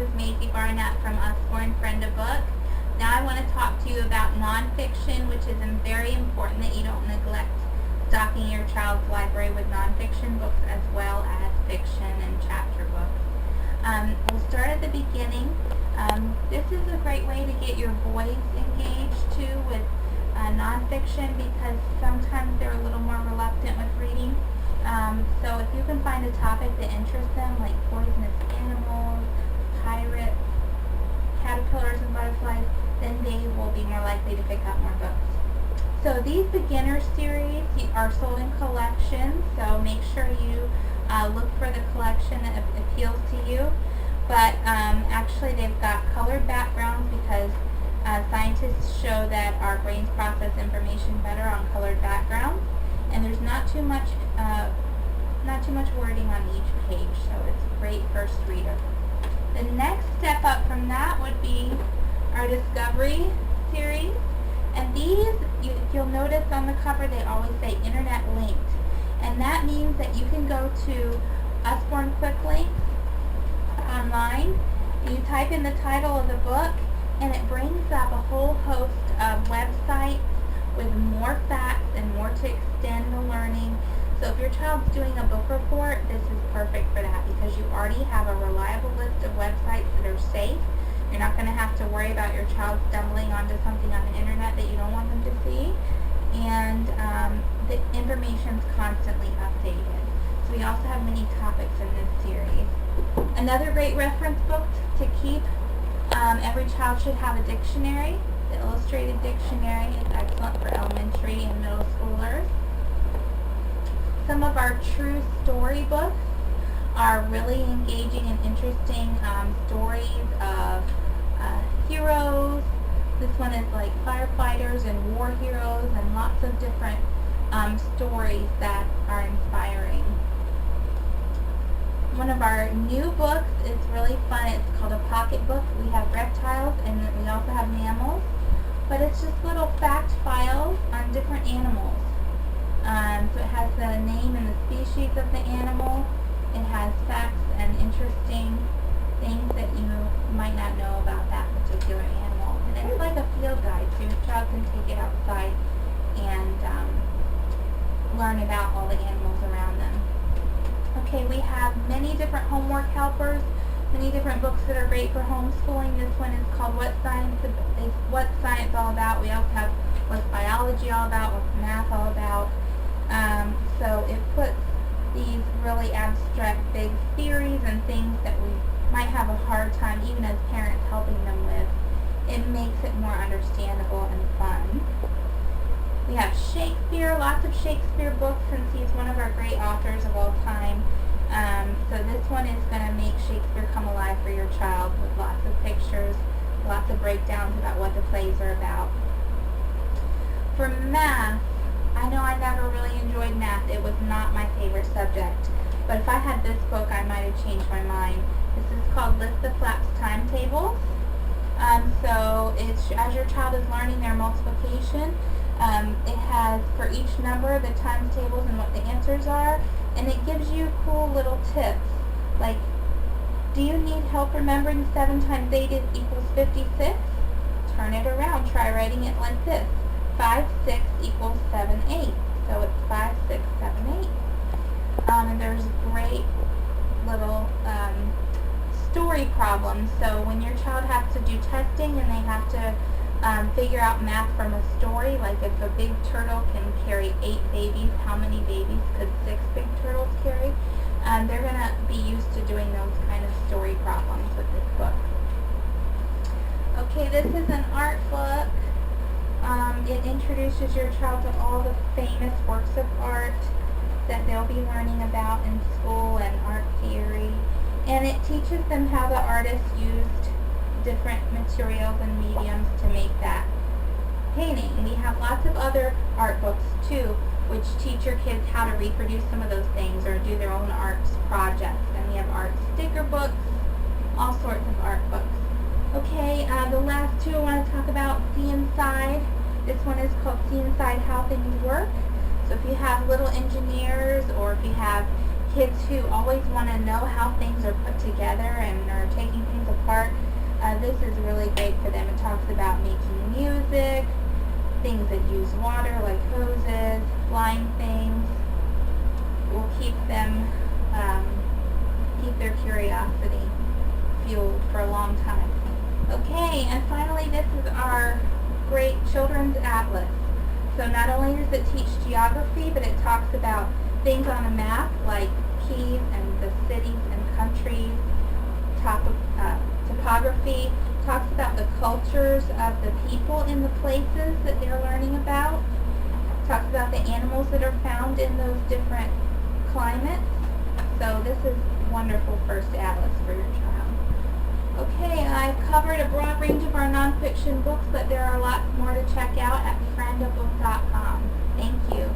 is Maisie Barnett from Usborne Friend a Book. Now I want to talk to you about nonfiction, which is very important that you don't neglect stocking your child's library with nonfiction books as well as fiction and chapter books. We'll start at the beginning. This is a great way to get your boys engaged too with nonfiction, because sometimes they're a little more reluctant with reading. So if you can find a topic that interests them, like poisonous animals, pirates, caterpillars and butterflies, then they will be more likely to pick up more books. So these beginner series are sold in collections, so make sure you look for the collection that appeals to you. But actually they've got colored backgrounds because scientists show that our brains process information better on colored backgrounds, and there's not too much wording on each page, so it's a great first reader. The next step up from that would be our Discovery series, and these, you'll notice on the cover they always say internet linked, and that means that you can go to Usborne Quick Links online, and you type in the title of the book, and it brings up a whole host of websites with more facts and more to extend the learning. So if your child's doing a book report, this is perfect for that, because you already have a reliable list of websites that are safe. You're not going to have to worry about your child stumbling onto something on the internet that you don't want them to see. And the information's constantly updated. So we also have many topics in this series. Another great reference book to keep, every child should have a dictionary. The illustrated dictionary is excellent for elementary and middle schoolers. Some of our true story books are really engaging and interesting stories of heroes. This one is like firefighters and war heroes and lots of different stories that are inspiring. One of our new books is really fun. It's called a pocket book. We have reptiles and we also have mammals, but it's just little fact files on different animals. So it has the name and the species of the animal. It has facts and interesting things that you might not know about that particular animal. And it's like a field guide, so your child can take it outside and learn about all the animals around them. Okay, we have many different homework helpers, many different books that are great for homeschooling. This one is called What's Science All About? We also have What's Biology All About? What's Math All About? So it puts these really abstract big theories and things that we might have a hard time, even as parents, helping them with. It makes it more understandable and fun. We have Shakespeare, lots of Shakespeare books, since he's one of our great authors of all time. So this one is going to make Shakespeare come alive for your child with lots of pictures, lots of breakdowns about what the plays are about. For math, I know I never really enjoyed math. It was not my favorite subject. But if I had this book, I might have changed my mind. This is called List the Flaps Timetables. So it's, as your child is learning their multiplication, it has for each number the times tables and what the answers are, and it gives you cool little tips, like, do you need help remembering 7 times 8 equals 56? Turn it around, try writing it like this. 5, 6 equals 7, 8. So it's 5, 6, 7, 8. And there's great little story problems. So when your child has to do testing and they have to figure out math from a story, like if a big turtle can carry 8 babies, how many babies could 6 big turtles carry? They're going to be used to doing those kind of story problems with this book. Okay, this is an art book. It introduces your child to all the famous works of art that they'll be learning about in school and art theory. And it teaches them how the artists used different materials and mediums to make that painting. We have lots of other art books too, which teach your kids how to reproduce some of those things or do their own arts projects. And we have art sticker books, all sorts of art books. Okay, the last two I want to talk about, See Inside. This one is called See Inside How Things Work. So if you have little engineers, or if you have kids who always want to know how things are put together and are taking things apart this is really great for them. It talks about making music, things that use water like hoses, flying things. Will keep them, keep their curiosity fueled for a long time. Okay, and finally this is our great children's atlas. So not only does it teach geography, but it talks about things on a map like keys and the cities and countries, topography, talks about the cultures of the people in the places that they're learning about, talks about the animals that are found in those different climates. So this is wonderful first atlas for your child. Okay, I've covered a broad range of our nonfiction books, but there are lots more to check out at friendabook.com. Thank you.